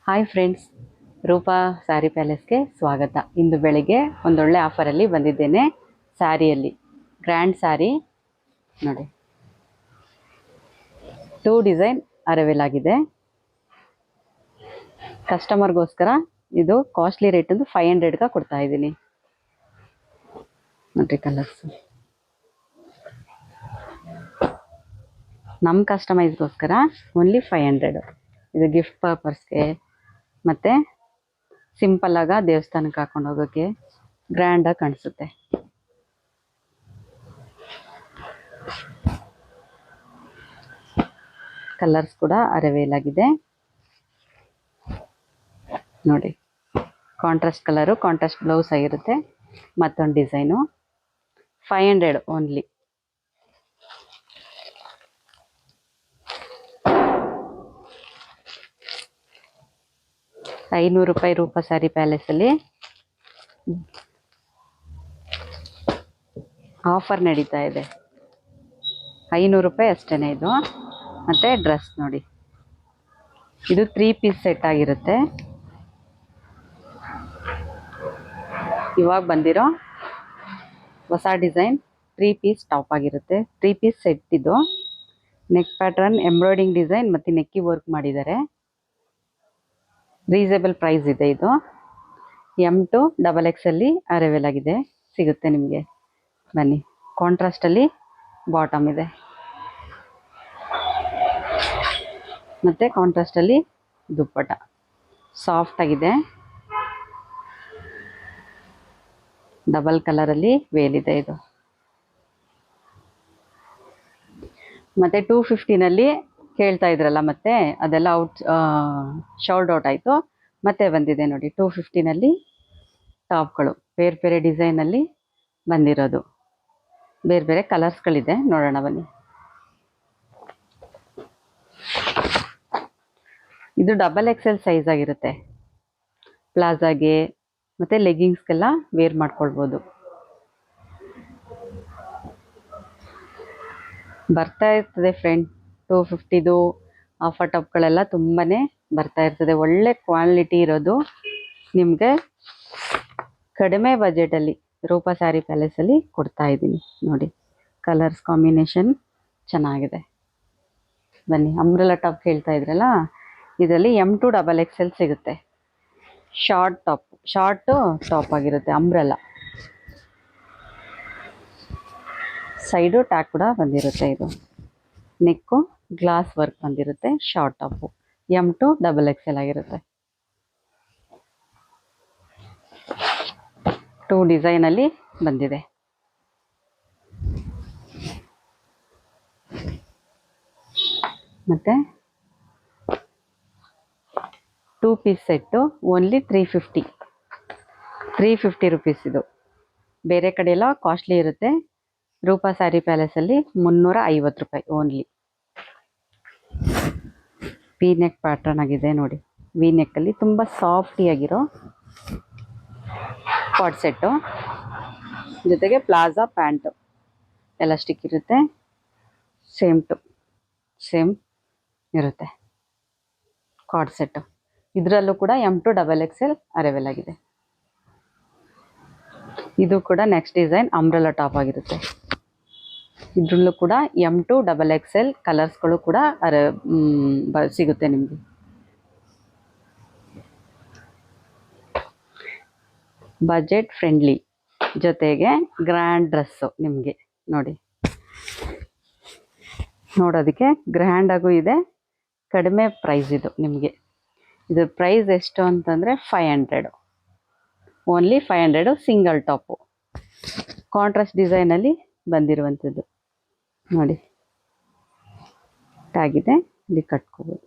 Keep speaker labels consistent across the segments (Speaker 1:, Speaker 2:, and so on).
Speaker 1: Hi friends, Roopa sari ಪ್ಯಾಲೇಸ್ಗೆ ಸ್ವಾಗತ. ಇಂದು ಬೆಳಿಗ್ಗೆ ಒಂದೊಳ್ಳೆ ಆಫರಲ್ಲಿ ಬಂದಿದ್ದೇನೆ. ಸ್ಯಾರಿಯಲ್ಲಿ ಗ್ರ್ಯಾಂಡ್ ಸ್ಯಾರಿ ನೋಡಿ, 2 ಡಿಸೈನ್ ಅರೈವಲ್ ಆಗಿದೆ. ಕಸ್ಟಮರ್ಗೋಸ್ಕರ ಇದು ಕಾಸ್ಟ್ಲಿ ರೇಟ್ ಒಂದು 500ಗೆ ಕೊಡ್ತಾ ಇದ್ದೀನಿ ನೋಡ್ರಿ. ಕಲರ್ಸ್ ನಮ್ಮ ಕಸ್ಟಮೈಸ್ಗೋಸ್ಕರ ಓನ್ಲಿ 500. ಇದು ಗಿಫ್ಟ್ ಪರ್ಪಸ್ಗೆ ಮತ್ತು ಸಿಂಪಲ್ಲಾಗ ದೇವಸ್ಥಾನಕ್ಕೆ ಹಾಕೊಂಡು ಹೋಗೋಕ್ಕೆ ಗ್ರ್ಯಾಂಡಾಗಿ ಕಾಣಿಸುತ್ತೆ. ಕಲರ್ಸ್ ಕೂಡ ಅರೈವಲ್ ಆಗಿದೆ ನೋಡಿ. ಕಾಂಟ್ರಾಸ್ಟ್ ಕಲರು, ಕಾಂಟ್ರಾಸ್ಟ್ ಬ್ಲೌಸ್ ಆಗಿರುತ್ತೆ. ಮತ್ತೊಂದು ಡಿಸೈನು 500 ಓನ್ಲಿ. ₹500 ರೂಪಾ ಸ್ಯಾರಿ ಪ್ಯಾಲೇಸಲ್ಲಿ ಆಫರ್ ನಡೀತಾ ಇದೆ. ₹500 ಅಷ್ಟೇ ಇದು. ಮತ್ತು ಡ್ರೆಸ್ ನೋಡಿ, ಇದು 3 ಪೀಸ್ ಸೆಟ್ ಆಗಿರುತ್ತೆ. ಇವಾಗ ಬಂದಿರೋ ಹೊಸ ಡಿಸೈನ್ 3 ಪೀಸ್ ಟಾಪ್ ಆಗಿರುತ್ತೆ. 3 ಪೀಸ್ ಸೆಟ್ ಇದು. ನೆಕ್ ಪ್ಯಾಟರ್ನ್ ಎಂಬ್ರಾಯ್ಡಿಂಗ್ ಡಿಸೈನ್ ಮತ್ತು ನೆಕ್ಕಿ ವರ್ಕ್ ಮಾಡಿದ್ದಾರೆ. ರೀಸನೇಬಲ್ ಪ್ರೈಸ್ ಇದೆ. ಇದು M to XXL ಅರೈವಲ್ ಆಗಿದೆ, ಸಿಗುತ್ತೆ ನಿಮಗೆ. ಬನ್ನಿ. ಕಾಂಟ್ರಾಸ್ಟಲ್ಲಿ ಬಾಟಮ್ ಇದೆ ಮತ್ತು ಕಾಂಟ್ರಾಸ್ಟಲ್ಲಿ ದುಪ್ಪಟ ಸಾಫ್ಟ್ ಆಗಿದೆ. ಡಬಲ್ ಕಲರಲ್ಲಿ ವೇಲ್ ಇದೆ ಇದು. ಮತ್ತು 250ನಲ್ಲಿ ಕೇಳ್ತಾ ಇದ್ರಲ್ಲ, ಮತ್ತೆ ಅದೆಲ್ಲ ಶೋಲ್ಡ್ ಔಟ್ ಆಯಿತು. ಮತ್ತೆ ಬಂದಿದೆ ನೋಡಿ 250ನಲ್ಲಿ ಟಾಪ್ಗಳು. ಬೇರೆ ಬೇರೆ ಡಿಸೈನಲ್ಲಿ ಬಂದಿರೋದು, ಬೇರೆ ಬೇರೆ ಕಲರ್ಸ್ಗಳಿದೆ. ನೋಡೋಣ ಬನ್ನಿ. ಇದು XXL ಸೈಜ್ ಆಗಿರುತ್ತೆ. ಪ್ಲಾಜಾಗೆ ಮತ್ತು ಲೆಗ್ಗಿಂಗ್ಸ್ಗೆಲ್ಲ ವೇರ್ ಮಾಡ್ಕೊಳ್ಬೋದು. ಬರ್ತಾ ಇರ್ತದೆ ಫ್ರೆಂಡ್, 250ದು ಆಫರ್ ಟಾಪ್ಗಳೆಲ್ಲ ತುಂಬಾ ಬರ್ತಾ ಇರ್ತದೆ. ಒಳ್ಳೆ ಕ್ವಾಲಿಟಿ ಇರೋದು ನಿಮಗೆ ಕಡಿಮೆ ಬಜೆಟಲ್ಲಿ ರೂಪಾ ಸ್ಯಾರಿ ಪ್ಯಾಲೇಸಲ್ಲಿ ಕೊಡ್ತಾ ಇದ್ದೀನಿ ನೋಡಿ. ಕಲರ್ಸ್ ಕಾಂಬಿನೇಷನ್ ಚೆನ್ನಾಗಿದೆ. ಬನ್ನಿ. ಅಂಬ್ರೆಲಾ ಟಾಪ್ ಹೇಳ್ತಾ ಇದ್ರಲ್ಲ, ಇದರಲ್ಲಿ M to XXL ಸಿಗುತ್ತೆ. ಶಾರ್ಟು ಟಾಪ್ ಆಗಿರುತ್ತೆ. ಅಂಬ್ರೆಲಾ ಸೈಡು ಟ್ಯಾಗ್ ಕೂಡ ಬಂದಿರುತ್ತೆ. ಇದು ನೆಕ್ಕು ಗ್ಲಾಸ್ ವರ್ಕ್ ಬಂದಿರುತ್ತೆ. Short top M to XXL ಆಗಿರುತ್ತೆ. 2 ಡಿಸೈನಲ್ಲಿ ಬಂದಿದೆ. ಮತ್ತು 2 ಪೀಸ್ ಸೆಟ್ಟು ಓನ್ಲಿ 350 ರೂಪೀಸ್. ಇದು ಬೇರೆ ಕಡೆ ಎಲ್ಲ ಕಾಸ್ಟ್ಲಿ ಇರುತ್ತೆ. ರೂಪಾ ಸ್ಯಾರಿ ಪ್ಯಾಲೇಸಲ್ಲಿ ₹350 ಓನ್ಲಿ. ವಿ ನೆಕ್ ಪ್ಯಾಟರ್ನ್ ಆಗಿದೆ ನೋಡಿ. ವಿ ನೆಕ್ಕಲ್ಲಿ ತುಂಬ ಸಾಫ್ಟಿಯಾಗಿರೋ ಕಾಟ್ ಸೆಟ್ಟು, ಜೊತೆಗೆ ಪ್ಲಾಜಾ ಪ್ಯಾಂಟು ಎಲಾಸ್ಟಿಕ್ ಇರುತ್ತೆ. ಸೇಮ್ ಟು ಸೇಮ್ ಇರುತ್ತೆ ಕಾಟ್ ಸೆಟ್ಟು. ಇದರಲ್ಲೂ ಕೂಡ M to XXL ಅರೈವಲ್ ಆಗಿದೆ. ಇದು ಕೂಡ ನೆಕ್ಸ್ಟ್ ಡಿಸೈನ್ ಅಂಬ್ರೆಲಾ ಟಾಪ್ ಆಗಿರುತ್ತೆ. ಇದರಲ್ಲೂ ಕೂಡ M to XXL ಕಲರ್ಸ್ಗಳು ಕೂಡ ಸಿಗುತ್ತೆ ನಿಮಗೆ. ಬಜೆಟ್ ಫ್ರೆಂಡ್ಲಿ, ಜೊತೆಗೆ ಗ್ರ್ಯಾಂಡ್ ಡ್ರೆಸ್ಸು ನಿಮಗೆ ನೋಡಿ. ನೋಡೋದಕ್ಕೆ ಗ್ರ್ಯಾಂಡಾಗೂ ಇದೆ, ಕಡಿಮೆ ಪ್ರೈಸ್ ಇದು ನಿಮಗೆ. ಇದ್ರ ಪ್ರೈಸ್ ಎಷ್ಟು ಅಂತಂದರೆ 500, ಓನ್ಲಿ 500. ಸಿಂಗಲ್ ಟಾಪು ಕಾಂಟ್ರಾಸ್ಟ್ ಡಿಸೈನಲ್ಲಿ ಬಂದಿರುವಂಥದ್ದು ನೋಡಿ. ಟ್ಯಾಗಿದೆ, ಇಲ್ಲಿ ಕಟ್ಕೋಬೋದು.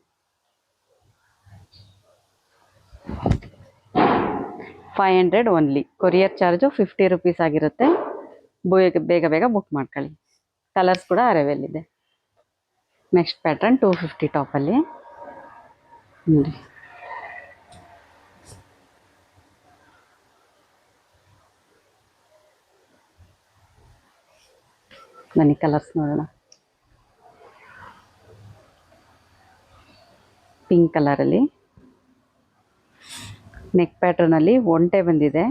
Speaker 1: 500 ಓನ್ಲಿ. ಕೊರಿಯರ್ ಚಾರ್ಜು 50 ರೂಪೀಸ್ ಆಗಿರುತ್ತೆ. ಬೇಗ ಬೇಗ ಬುಕ್ ಮಾಡ್ಕೊಳ್ಳಿ. ಕಲರ್ಸ್ ಕೂಡ ಅರೈವಲ್ ಇದೆ. ನೆಕ್ಸ್ಟ್ ಪ್ಯಾಟರ್ನ್ 250 ಟಾಪಲ್ಲಿ ನೋಡಿ. ಬನ್ನಿ ಕಲರ್ಸ್ ನೋಡೋಣ. ಪಿಂಕ್ ಕಲರಲ್ಲಿ ನೆಕ್ ಪ್ಯಾಟರ್ನಲ್ಲಿ ಒಂಟೆ ಬಂದಿದೆ.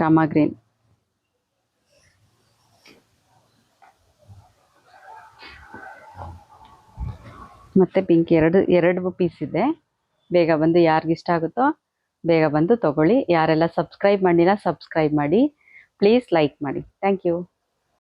Speaker 1: ರಾಮಾ ಗ್ರೀನ್. ಮತ್ತು ಪಿಂಕ್ ಎರಡು ಪೀಸ್ ಇದೆ. ಬೇಗ ಬಂದು ಯಾರಿಗಿಷ್ಟ ಆಗುತ್ತೋ ಬೇಗ ಬಂದು ತೊಗೊಳ್ಳಿ. ಯಾರೆಲ್ಲ ಸಬ್ಸ್ಕ್ರೈಬ್ ಮಾಡಿಲ್ಲ ಸಬ್ಸ್ಕ್ರೈಬ್ ಮಾಡಿ, ಪ್ಲೀಸ್ ಲೈಕ್ ಮಾಡಿ. Thank you.